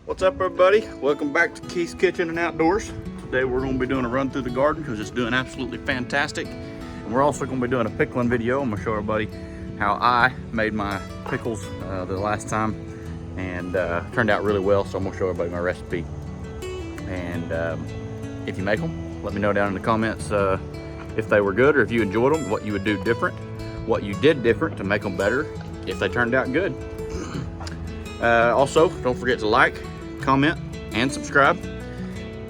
What's up, everybody? Welcome back to Keith's Kitchen and Outdoors. Today we're going to be doing a run through the garden because it's doing absolutely fantastic. And we're also going to be doing a pickling video. I'm going to show everybody how I made my pickles the last time, and turned out really well. So I'm going to show everybody my recipe. And if you make them, let me know down in the comments if they were good or if you enjoyed them, what you would do different, what you did different to make them better, if they turned out good. Also, don't forget to like, comment, and subscribe,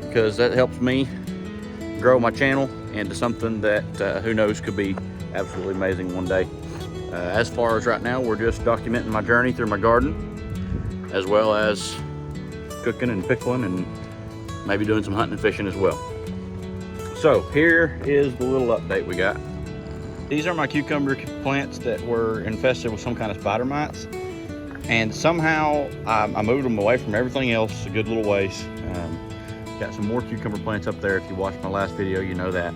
because that helps me grow my channel into something that who knows, could be absolutely amazing one day. As far as right now, we're just documenting my journey through my garden, as well as cooking and pickling and maybe doing some hunting and fishing as well. So here is the little update we got. These are my cucumber plants that were infested with some kind of spider mites. And somehow I moved them away from everything else a good little ways. Got some more cucumber plants up there. If you watched my last video, you know that.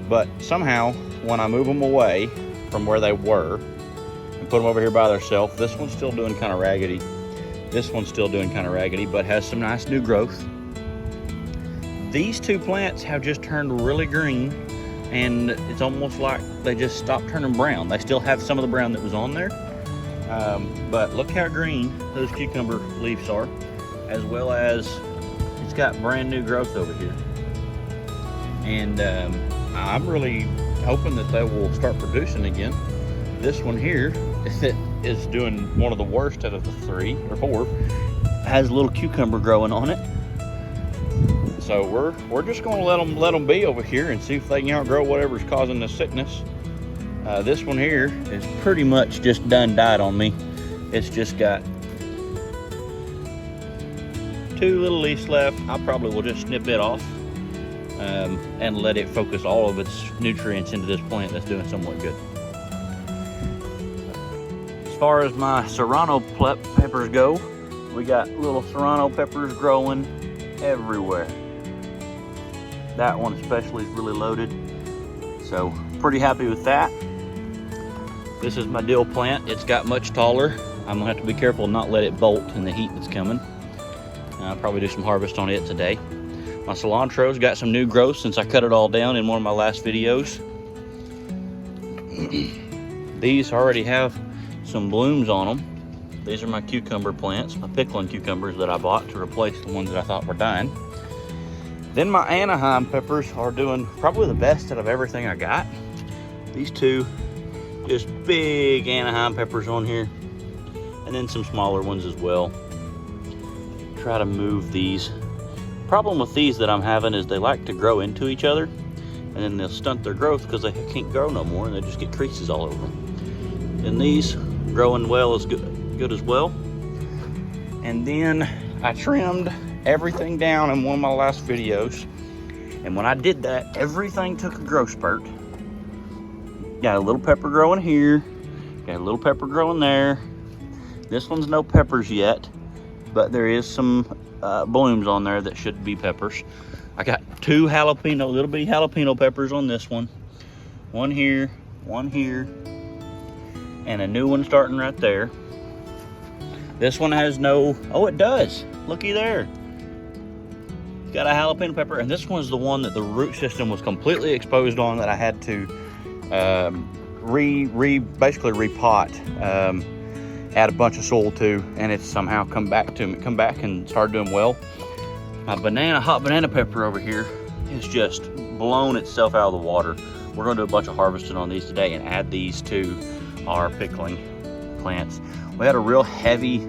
But somehow, when I move them away from where they were and put them over here by themselves, this one's still doing kind of raggedy. This one's still doing kind of raggedy, but has some nice new growth. These two plants have just turned really green, and it's almost like they just stopped turning brown. They still have some of the brown that was on there. But look how green those cucumber leaves are, as well as it's got brand new growth over here. And I'm really hoping that they will start producing again. This one here is doing one of the worst out of the 3 or 4. Has a little cucumber growing on it. So we're just going to let them be over here and see if they can outgrow whatever's causing the sickness. This one here is pretty much just done died on me. It's just got 2 little leaves left. I probably will just snip it off and let it focus all of its nutrients into this plant that's doing somewhat good. As far as my serrano peppers go, we got little serrano peppers growing everywhere. That one especially is really loaded, so pretty happy with that. This is my dill plant. It's got much taller. I'm gonna have to be careful not let it bolt in the heat that's coming. I'll probably do some harvest on it today. My cilantro's got some new growth since I cut it all down in one of my last videos. These already have some blooms on them. These are my cucumber plants, my pickling cucumbers that I bought to replace the ones that I thought were dying. Then my Anaheim peppers are doing probably the best out of everything I got. These two just big Anaheim peppers on here, and then some smaller ones as well. Try to move these. Problem with these that I'm having is they like to grow into each other, and then they'll stunt their growth because they can't grow no more, and they just get creases all over them. And these growing well is good as well. And then I trimmed everything down in one of my last videos, and when I did that, everything took a growth spurt. Got a little pepper growing here, got a little pepper growing there. This one's no peppers yet, but there is some blooms on there that should be peppers. I got 2 jalapeno, little bitty jalapeno peppers on this one. One here, and a new one starting right there. This one has no, oh it does, looky there. Got a jalapeno pepper, and this one's the one that the root system was completely exposed on, that I had to basically repot, add a bunch of soil to, and it's somehow come back and started doing well. My hot banana pepper over here has just blown itself out of the water. We're gonna do a bunch of harvesting on these today and add these to our pickling plants. We had a real heavy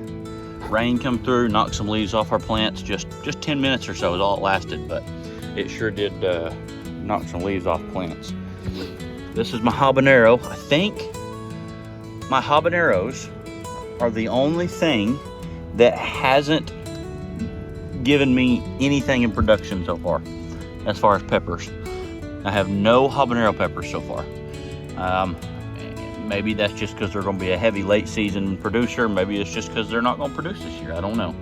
rain come through, knocked some leaves off our plants. Just 10 minutes or so is all it lasted, but it sure did knock some leaves off plants. This is my habanero. I think my habaneros are the only thing that hasn't given me anything in production so far, as far as peppers. I have no habanero peppers so far. Maybe that's just because they're going to be a heavy late season producer. Maybe it's just because they're not going to produce this year. I don't know.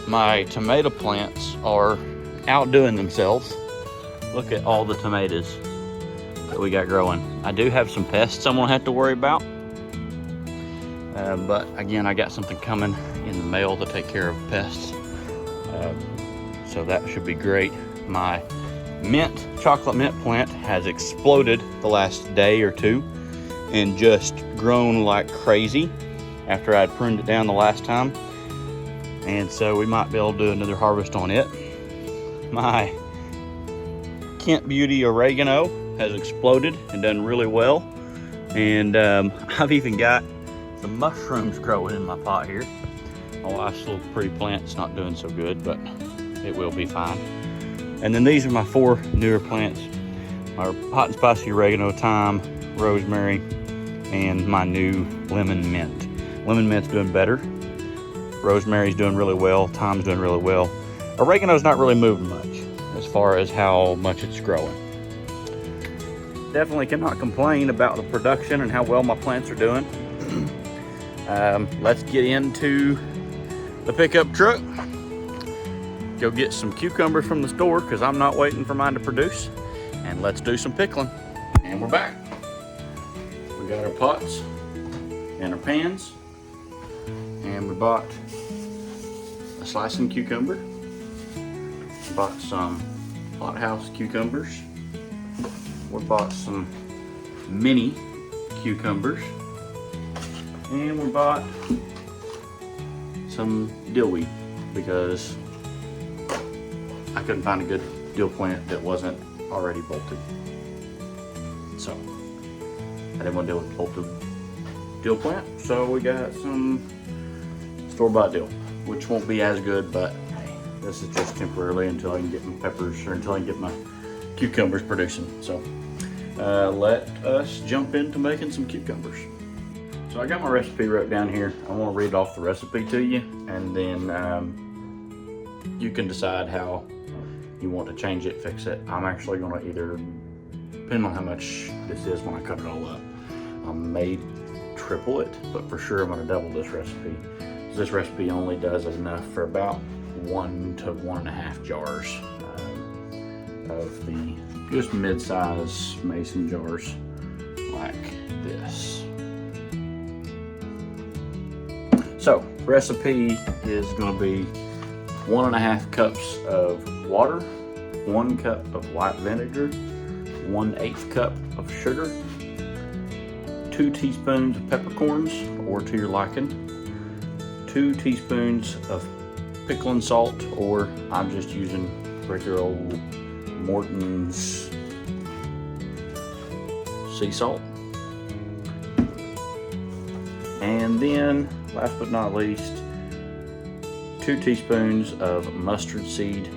My tomato plants are outdoing themselves. Look at all the tomatoes that we got growing. I do have some pests I'm going to have to worry about. But again, I got something coming in the mail to take care of pests. So that should be great. My chocolate mint plant has exploded the last day or two and just grown like crazy after I'd pruned it down the last time. And so we might be able to do another harvest on it. My Kent Beauty oregano has exploded and done really well. And I've even got some mushrooms growing in my pot here. My wife's little pretty plant's not doing so good, but it will be fine. And then these are my 4 newer plants. My hot and spicy oregano, thyme, rosemary, and my new lemon mint. Lemon mint's doing better. Rosemary's doing really well. Thyme's doing really well. Oregano's not really moving much as far as how much it's growing. Definitely cannot complain about the production and how well my plants are doing. Let's get into the pickup truck. Go get some cucumbers from the store because I'm not waiting for mine to produce. And let's do some pickling. And we're back. We got our pots and our pans. And we bought a slicing cucumber. We bought some hothouse cucumbers. We bought some mini cucumbers. And we bought some dillweed because I couldn't find a good dill plant that wasn't already bolted. So I didn't want to deal with bolted dill plant, so we got some store-bought dill, which won't be as good, but hey, this is just temporarily until I can get my peppers, or until I can get my cucumbers producing. So let us jump into making some cucumbers. So I got my recipe wrote down here. I want to read off the recipe to you, and then you can decide how you want to change it, fix it. I'm actually going to either, depending on how much this is when I cut it all up, I may triple it, but for sure I'm going to double this recipe. This recipe only does enough for about 1 to 1.5 jars of the just mid-size mason jars like this. So recipe is going to be 1.5 cups of water, 1 cup of white vinegar, 1/8 cup of sugar, 2 teaspoons of peppercorns, or to your liking, 2 teaspoons of pickling salt, or I'm just using regular old Morton's sea salt. And then, last but not least, 2 teaspoons of mustard seed.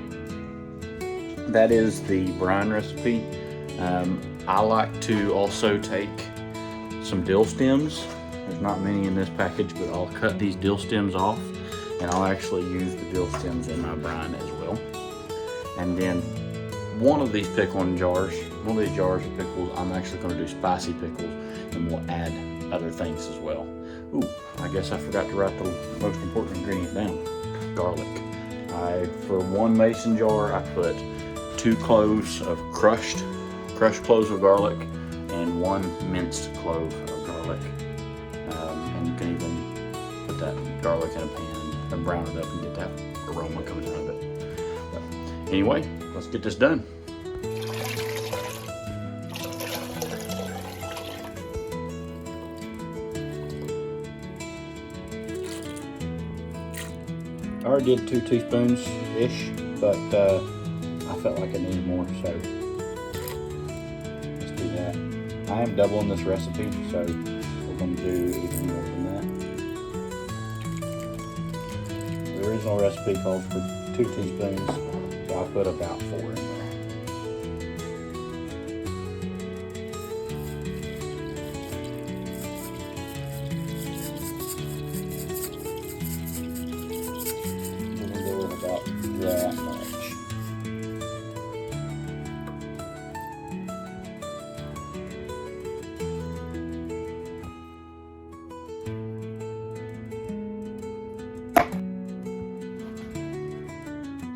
That is the brine recipe. I like to also take some dill stems. There's not many in this package, but I'll cut these dill stems off, and I'll actually use the dill stems in my brine as well. And then one of these pickling jars, one of these jars of pickles, I'm actually going to do spicy pickles, and we'll add other things as well. Ooh, I guess I forgot to write the most important ingredient down. Garlic. For 1 mason jar, I put 2 cloves of crushed cloves of garlic and 1 minced clove of garlic. And you can even put that garlic in a pan and brown it up and get that aroma coming out of it. But anyway, let's get this done. I already did 2 teaspoons-ish, but I felt like I needed more, so let's do that. I am doubling this recipe, so we're going to do even more than that. The original recipe calls for 2 teaspoons, so I put about 4 in there. About that much.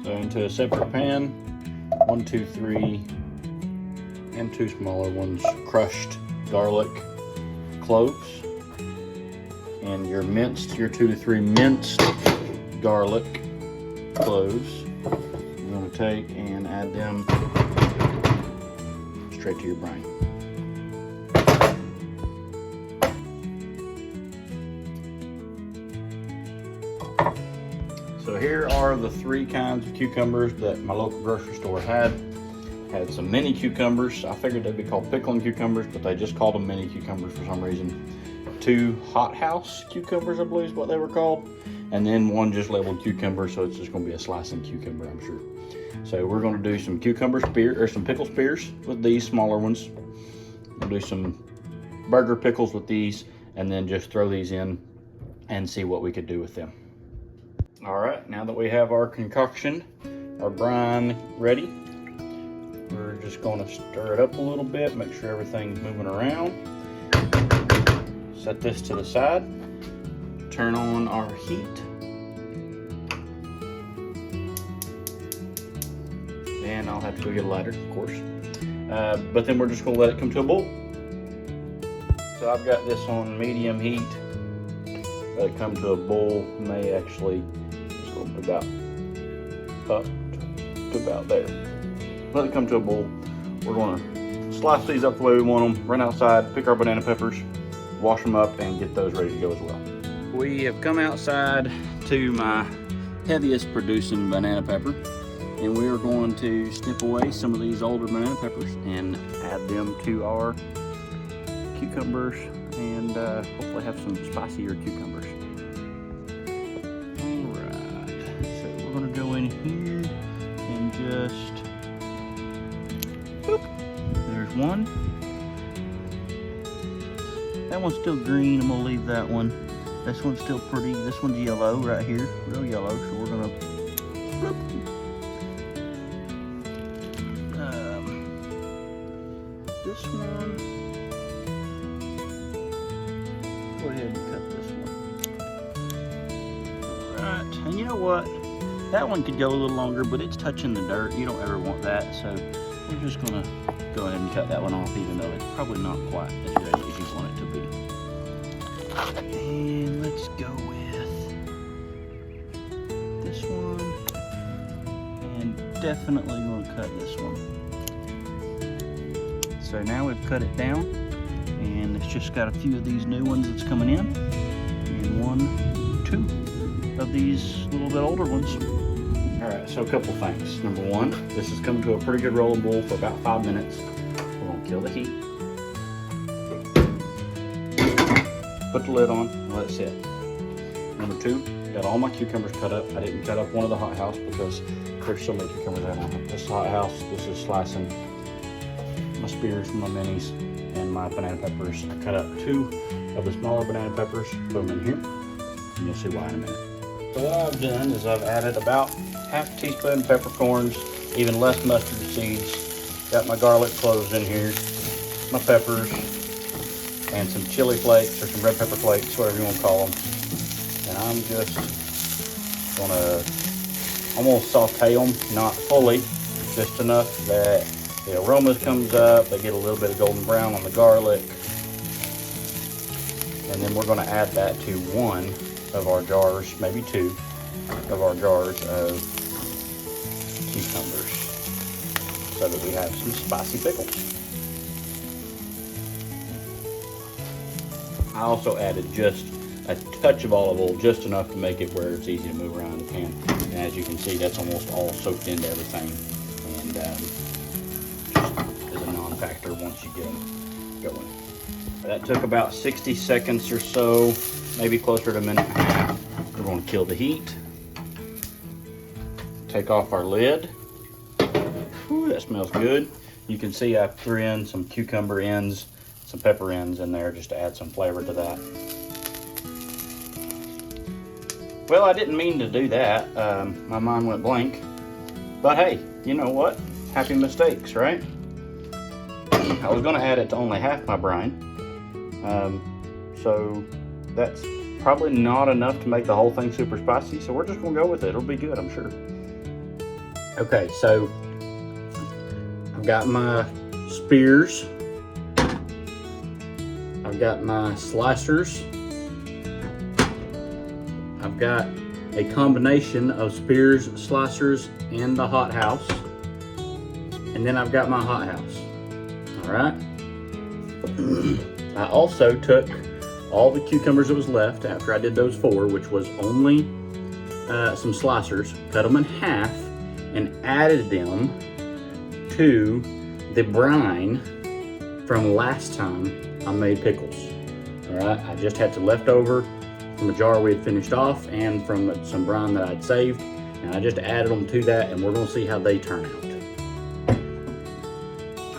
So into a separate pan, 1, 2, 3, and 2 smaller ones, crushed garlic cloves, and your 2 to 3 minced garlic cloves. You're going to take and add them straight to your brine. So here are the 3 kinds of cucumbers that my local grocery store had. Had some mini cucumbers. I figured they'd be called pickling cucumbers, but they just called them mini cucumbers for some reason. 2 hothouse cucumbers, I believe is what they were called. And then 1 just labeled cucumber, so it's just gonna be a slicing cucumber, I'm sure. So we're gonna do some cucumber spear, or some pickle spears with these smaller ones. We'll do some burger pickles with these, and then just throw these in and see what we could do with them. All right, now that we have our concoction, our brine ready, we're just gonna stir it up a little bit, make sure everything's moving around. Set this to the side, turn on our heat. And I'll have to go get a lighter, of course. But then we're just gonna let it come to a boil. So I've got this on medium heat. Let it come to a boil, may actually just go about up to about there. Let it come to a boil. We're gonna slice these up the way we want them, run outside, pick our banana peppers, wash them up, and get those ready to go as well. We have come outside to my heaviest producing banana pepper, and we are going to snip away some of these older banana peppers and add them to our cucumbers, and hopefully have some spicier cucumbers. Alright, so we're gonna go in here and just, boop, there's one. That one's still green, I'm gonna leave that one. This one's still pretty, this one's yellow right here, real yellow, so we're gonna, boop. This one, go ahead and cut this one. Alright, and you know what? That one could go a little longer, but it's touching the dirt. You don't ever want that, so we're just gonna go ahead and cut that one off, even though it's probably not quite as good as you want it to be. And let's go with this one, and definitely gonna cut this one. So now we've cut it down, and it's just got a few of these new ones that's coming in, and 1, 2 of these little bit older ones. All right, so a couple things. Number 1, this has come to a pretty good rolling boil for about 5 minutes. We're gonna kill the heat. Put the lid on and let it sit. Number 2, got all my cucumbers cut up. I didn't cut up one of the hothouse because there's so many cucumbers I want. This hothouse, this is slicing my spears, my minis, and my banana peppers. I cut up 2 of the smaller banana peppers, put them in here, and you'll see why in a minute. So what I've done is I've added about half a teaspoon of peppercorns, even less mustard seeds. Got my garlic cloves in here, my peppers, and some chili flakes, or some red pepper flakes, whatever you want to call them. And I'm just gonna saute them, not fully, just enough that the aromas comes up, they get a little bit of golden brown on the garlic. And then we're gonna add that to 1 of our jars, maybe 2 of our jars of cucumbers, so that we have some spicy pickles. I also added just a touch of olive oil, just enough to make it where it's easy to move around the pan. And as you can see, that's almost all soaked into everything, and just is a non-factor once you get them going. That took about 60 seconds or so, maybe closer to a minute and a half. We're going to kill the heat. Take off our lid. Ooh, that smells good. You can see I threw in some cucumber ends, some pepper ends in there just to add some flavor to that. Well, I didn't mean to do that. My mind went blank. But hey, you know what? Happy mistakes, right? I was going to add it to only half my brine. So that's probably not enough to make the whole thing super spicy. So we're just going to go with it. It'll be good, I'm sure. Okay, so I've got my spears. I've got my slicers. I've got a combination of spears, slicers, and the hot house. And then I've got my hot house. All right. I also took all the cucumbers that was left after I did those 4, which was only some slicers, cut them in half, and added them to the brine from last time I made pickles. All right, I just had some leftover from a jar we had finished off and from some brine that I'd saved, and I just added them to that, and we're gonna see how they turn out.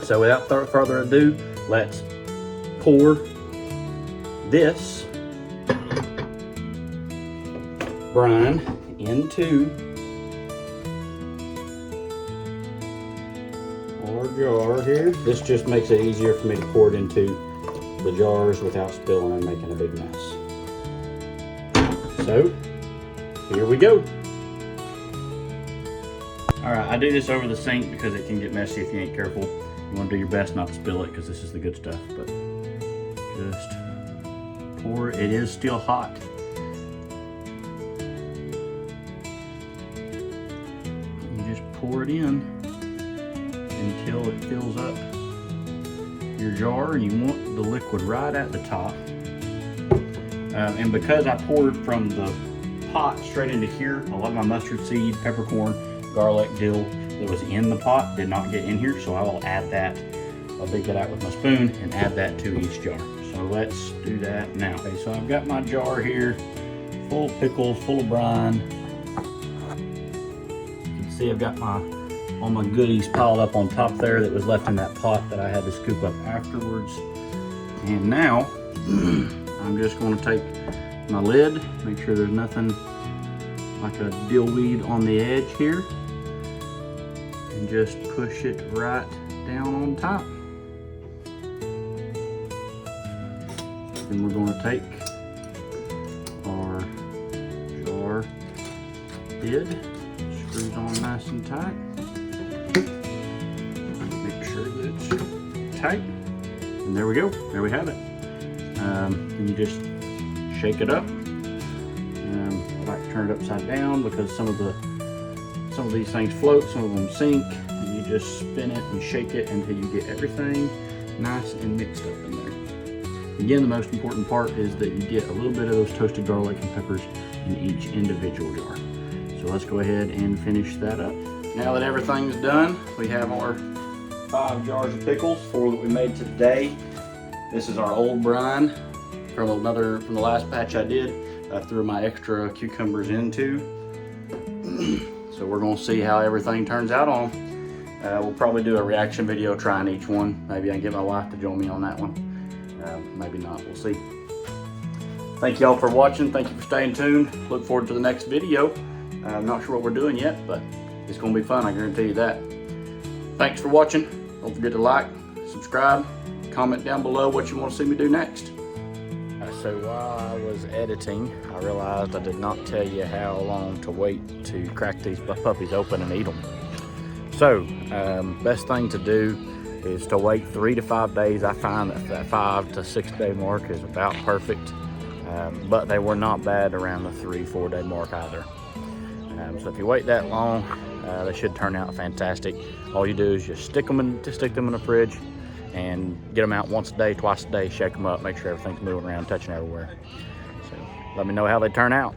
So without further ado, let's pour this brine into our jar here. This just makes it easier for me to pour it into the jars without spilling and making a big mess. So here we go. All right, I do this over the sink because it can get messy if you ain't careful. You want to do your best not to spill it because this is the good stuff, but just pour. It is still hot. You just pour it in until it fills up your jar. You want the liquid right at the top. And because I poured from the pot straight into here, a lot of my mustard seed, peppercorn, garlic, dill that was in the pot did not get in here, so I will add that. I'll dig it out with my spoon and add that to each jar. So let's do that now. Okay, so I've got my jar here full of pickles, full of brine. You can see I've got all my goodies piled up on top there that was left in that pot that I had to scoop up afterwards. And now I'm just going to take my lid, make sure there's nothing like a dill weed on the edge here, and just push it right down on top. Then we're going to take our jar lid, screws on nice and tight. Make sure that it's tight. And there we go. There we have it. And you just shake it up. I like to turn it upside down because some of these things float, some of them sink, and you just spin it and shake it until you get everything nice and mixed up in there. Again, the most important part is that you get a little bit of those toasted garlic and peppers in each individual jar. So let's go ahead and finish that up. Now that everything's done, we have our 5 jars of pickles, 4 that we made today. This is our old brine from the last batch I did. I threw my extra cucumbers into. So we're gonna see how everything turns out on. We'll probably do a reaction video trying each one. Maybe I can get my wife to join me on that one. Maybe not, we'll see. Thank y'all for watching. Thank you for staying tuned. Look forward to the next video. I'm not sure what we're doing yet, but it's gonna be fun, I guarantee you that. Thanks for watching. Don't forget to like, subscribe, comment down below what you want to see me do next. So while I was editing, I realized I did not tell you how long to wait to crack these puppies open and eat them. So, best thing to do is to wait 3 to 5 days. I find that 5 to 6 day mark is about perfect, but they were not bad around the 3-4 day mark either. So if you wait that long, they should turn out fantastic. All you do is just stick them in the fridge and get them out once a day, twice a day, shake them up, make sure everything's moving around, touching everywhere. So let me know how they turn out.